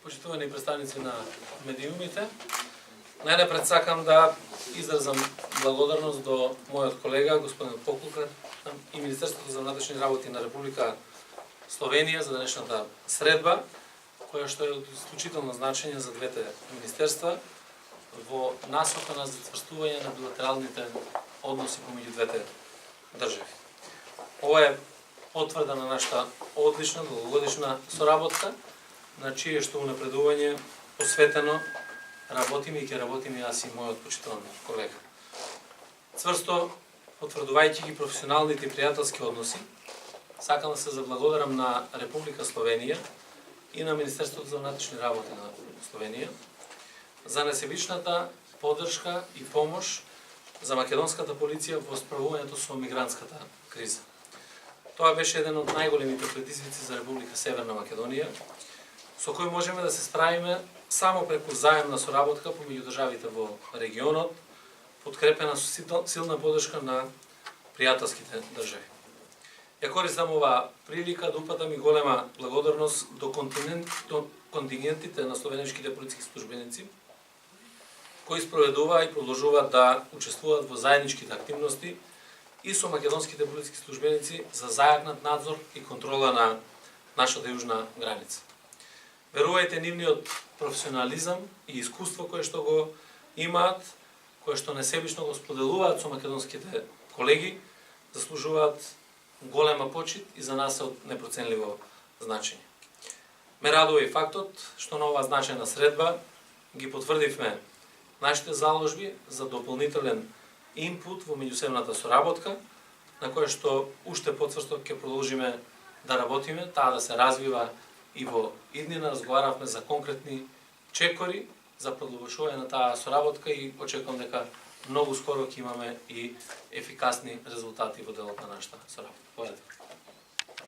Почитувани представници на медиумите, најнапред сакам да изразам благодарност до мојот колега, господин Покулкар и Министерството за внатрешни работи на Република Словенија за денешната средба, која што е од исклучително значење за двете министерства во насока на зацврстување на билатералните односи помеѓу двете држави. Ова е потврда на нашата одлична долгогодишна соработка, на чие што унапредување посветено работиме и ќе работиме јас и мојот почитуван колега. Цврсто потврдувајќи ги професионалните и пријателски односи, сакам да се заблагодарам на Република Словенија и на Министерството за внатрешни работи на Словенија за несебичната поддршка и помош за македонската полиција во справувањето со мигрантската криза. Тоа беше еден од најголемите предизвици за Република Северна Македонија, со кој можеме да се справиме само преку заемна соработка помеѓу државите во регионот, подкрепена со силна поддршка на пријателските држави. Ја користам оваа прилика да упатам и голема благодарност до контингентите на словенешките полициски службеници, кои спроведуваат и продолжуваат да учествуваат во заедничките активности и со македонските полициски службеници за зајакнат надзор и контрола на нашата јужна граница. Верувајте, нивниот професионализам и искуство кое што го имаат, кое што несебично го споделуваат со македонските колеги, заслужуваат голема почит и за нас е од непроценливо значење. Ме радува и фактот што на оваа значајна средба ги потврдивме нашите заложби за дополнителен инпут во меѓусебната соработка, на која што уште поцврсто ќе продолжиме да работиме, таа да се развива и во иднина. Разговаравме за конкретни чекори за продолжување на таа соработка и очекувам дека многу скоро ќе имаме и ефикасни резултати во делот на нашата соработка.